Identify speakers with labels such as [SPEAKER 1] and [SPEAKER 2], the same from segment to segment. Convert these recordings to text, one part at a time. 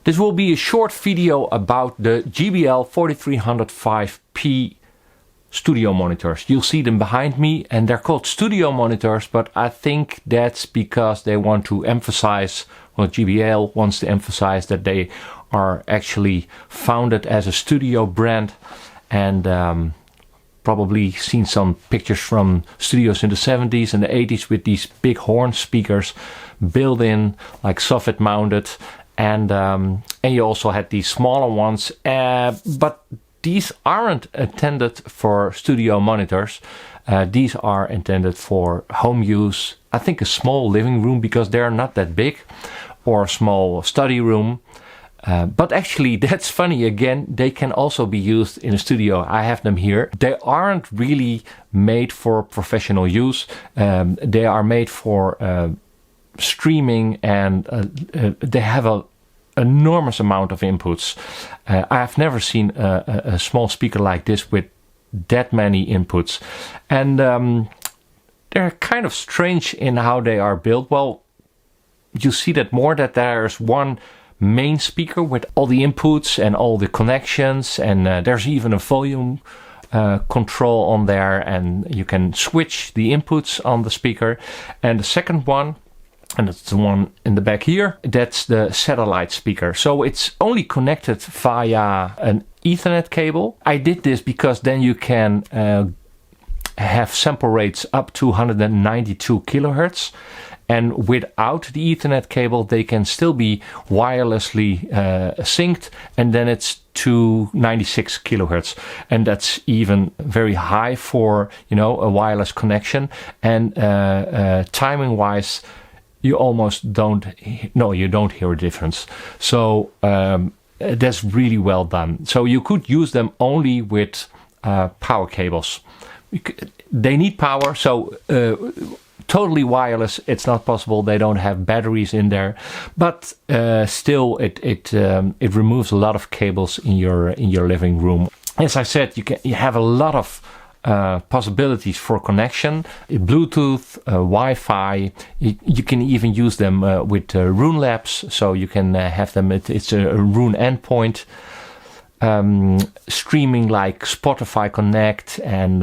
[SPEAKER 1] This will be a short video about the JBL 4305P studio monitors. You'll see them behind me, and they're called studio monitors, but I think that's because they want to emphasize, well, JBL wants to emphasize that they are actually founded as a studio brand, and probably seen some pictures from studios in the 70s and the 80s with these big horn speakers built in, like soffit mounted, and you also had these smaller ones, but these aren't intended for studio monitors. These are intended for home use. I think a small living room, because they're not that big, or a small study room. But actually, that's funny again, they can also be used in a studio. I have them here. They aren't really made for professional use. They are made for streaming, and they have an enormous amount of inputs. I have never seen a small speaker like this with that many inputs. And they're kind of strange in how they are built. Well, you see that more, that there's one main speaker with all the inputs and all the connections, and there's even a volume control on there, and you can switch the inputs on the speaker. And the second one, and it's the one in the back here, that's the satellite speaker. So it's only connected via an Ethernet cable. I did this because then you can have sample rates up to 192 kilohertz. And without the Ethernet cable, they can still be wirelessly synced, and then it's to 96 kilohertz, and that's even very high for, you know, a wireless connection. And timing-wise, you almost don't hear a difference. So that's really well done. So you could use them only with power cables. They need power, so totally wireless, it's not possible. They don't have batteries in there, but still, it removes a lot of cables in your living room. As I said, you have a lot of possibilities for connection: Bluetooth, Wi-Fi. You can even use them with Roon Labs, so you can have them. It's a Roon endpoint. Streaming like Spotify Connect and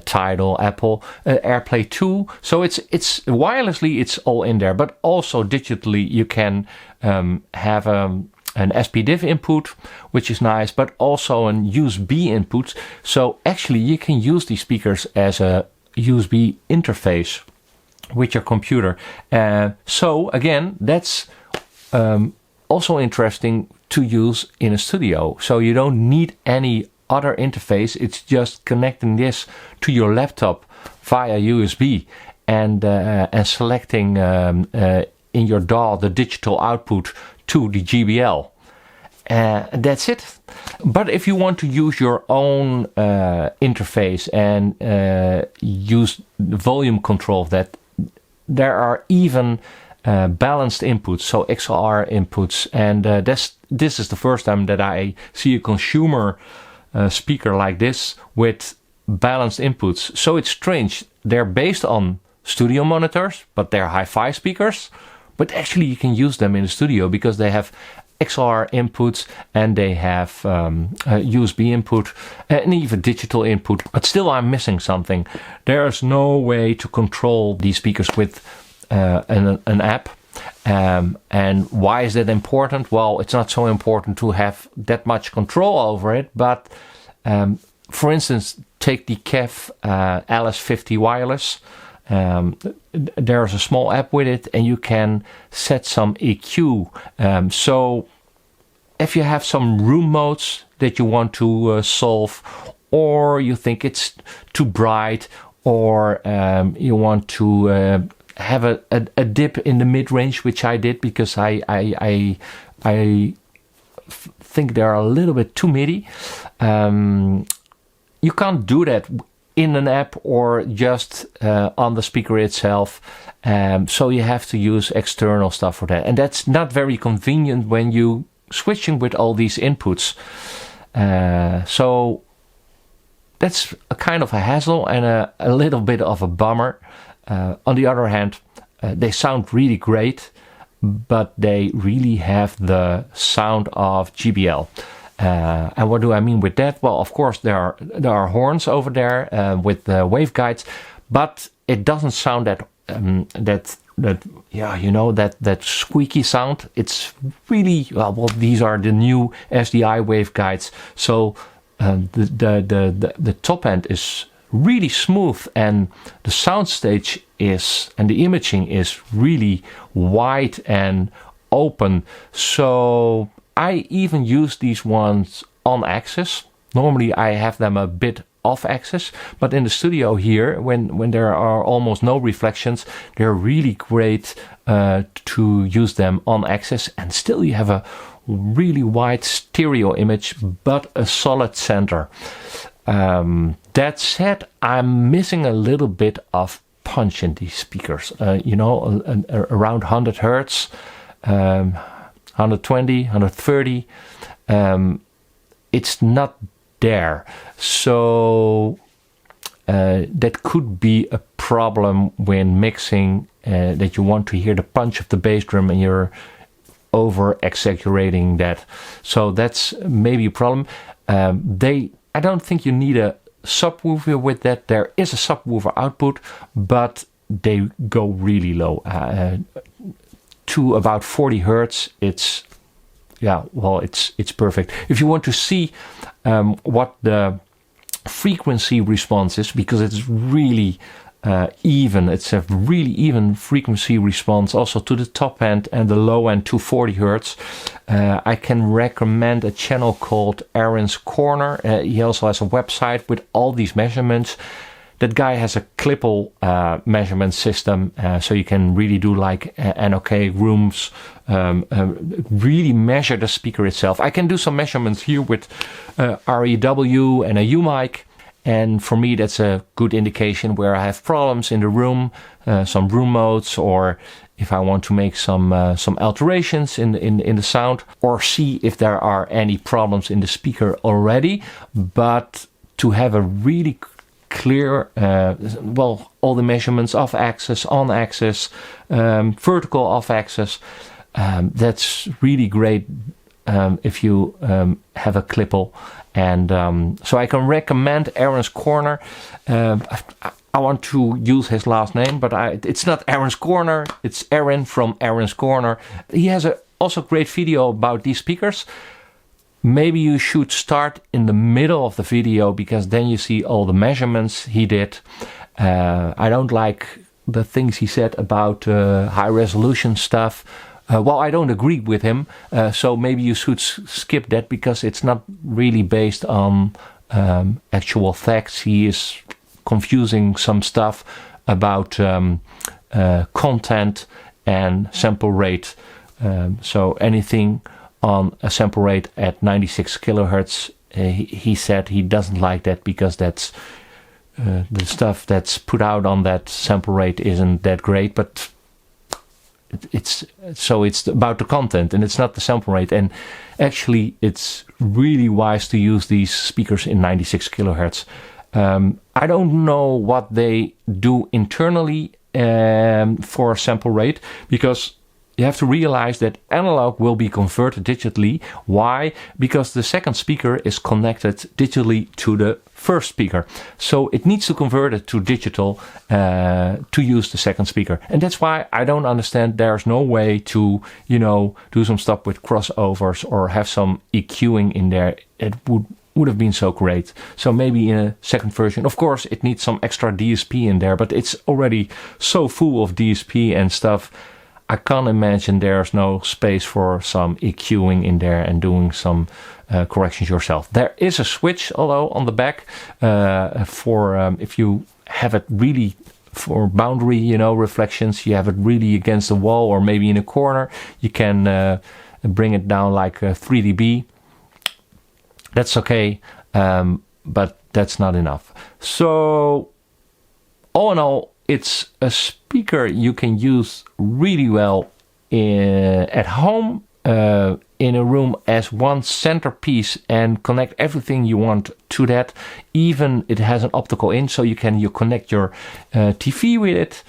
[SPEAKER 1] Tidal, Apple, AirPlay 2. So it's wirelessly, it's all in there, but also digitally you can have an SPDIF input, which is nice, but also an USB input. So actually you can use these speakers as a USB interface with your computer. So again, that's also interesting to use in a studio. So you don't need any other interface. It's just connecting this to your laptop via USB and selecting in your DAW the digital output to the JBL. That's it. But if you want to use your own interface and use the volume control of that, there are even balanced inputs, so XLR inputs, and this is the first time that I see a consumer speaker like this with balanced inputs. So it's strange. They're based on studio monitors, but they're hi-fi speakers. But actually you can use them in the studio because they have XLR inputs and they have USB input and even digital input. But still I'm missing something. There's no way to control these speakers with an app. And why is that important? Well, it's not so important to have that much control over it, but for instance, take the KEF LS50 wireless. There's a small app with it, and you can set some EQ. So if you have some room modes that you want to solve, or you think it's too bright, or you want to have a dip in the mid-range, which I did because I think they're a little bit too MIDI. You can't do that in an app or just on the speaker itself. So you have to use external stuff for that. And that's not very convenient when you switching with all these inputs. So that's a kind of a hassle and a little bit of a bummer. On the other hand, they sound really great. but they really have the sound of JBL. And what do I mean with that? Well, of course there are horns over there with the waveguides, but it doesn't sound that that squeaky sound. It's really well. These are the new SDI waveguides, so the top end is really smooth, and the soundstage and the imaging is really wide and open. So I even use these ones on axis. Normally I have them a bit off axis, but in the studio here, when there are almost no reflections, they're really great to use them on axis, and still you have a really wide stereo image but a solid center. That said, I'm missing a little bit of punch in these speakers. Around 100 hertz, 120, 130. It's not there. So that could be a problem when mixing, that you want to hear the punch of the bass drum and you're over exaggerating that. So that's maybe a problem. I don't think you need a subwoofer with that. There is a subwoofer output, but they go really low to about 40 hertz. It's perfect. If you want to see what the frequency response is, because it's really even, it's a really even frequency response also to the top end and the low end to 40 hertz. I can recommend a channel called Aaron's Corner. He also has a website with all these measurements. That guy has a Clipple measurement system, so you can really do like NOK rooms, really measure the speaker itself. I can do some measurements here with REW and a U-mic, and for me that's a good indication where I have problems in the room, some room modes, or if I want to make some alterations in the sound, or see if there are any problems in the speaker already. But to have a really clear, all the measurements off axis, on axis, vertical off axis, that's really great if you have a Clipple. And so I can recommend Aaron's Corner. I want to use his last name, but it's not Aaron's Corner, it's Aaron from Aaron's Corner. He has also great video about these speakers. Maybe you should start in the middle of the video, because then you see all the measurements he did. I don't like the things he said about high resolution stuff. I don't agree with him. So maybe you should skip that, because it's not really based on actual facts. He is confusing some stuff about content and sample rate. So anything on a sample rate at 96 kilohertz, he said he doesn't like that, because that's the stuff that's put out on that sample rate isn't that great. But it's about the content and it's not the sample rate. And actually it's really wise to use these speakers in 96 kilohertz. I don't know what they do internally for sample rate, because you have to realize that analog will be converted digitally. Why? Because the second speaker is connected digitally to the first speaker. So it needs to convert it to digital to use the second speaker. And that's why I don't understand there's no way to, do some stuff with crossovers or have some EQing in there. It would have been so great. So maybe in a second version, of course, it needs some extra DSP in there, but it's already so full of DSP and stuff. I can't imagine there's no space for some EQing in there and doing some corrections yourself. There is a switch, although, on the back for if you have it really for boundary, reflections, you have it really against the wall or maybe in a corner, you can bring it down like 3 dB. That's okay, but that's not enough. So, all in all, it's a speaker you can use really well at home, in a room as one centerpiece, and connect everything you want to that. Even it has an optical in, so you connect your TV with it.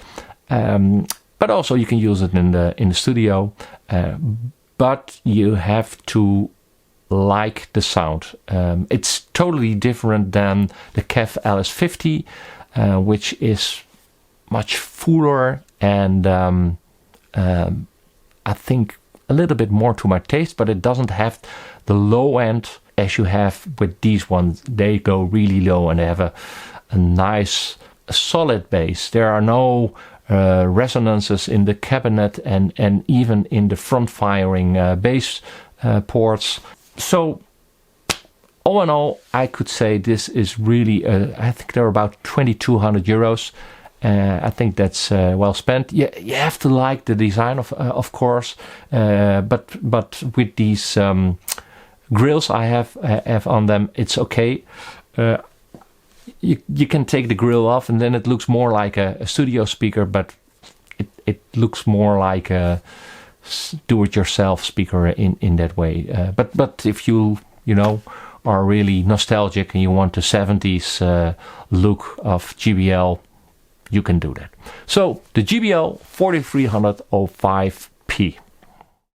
[SPEAKER 1] but also you can use it in the studio. But you have to like the sound. It's totally different than the KEF LS50, which is much fuller and I think a little bit more to my taste, but it doesn't have the low end as you have with these ones. They go really low and they have a nice solid bass. There are no resonances in the cabinet and even in the front firing bass ports. So all in all, I could say this is really, I think they're about 2,200 euros. I think that's well spent. You have to like the design of course, but with these grills I have on them, it's okay. You can take the grill off and then it looks more like a studio speaker, but it looks more like a do-it-yourself speaker in that way. But if you are really nostalgic and you want the 70s look of JBL, you can do that. So the JBL 4305P.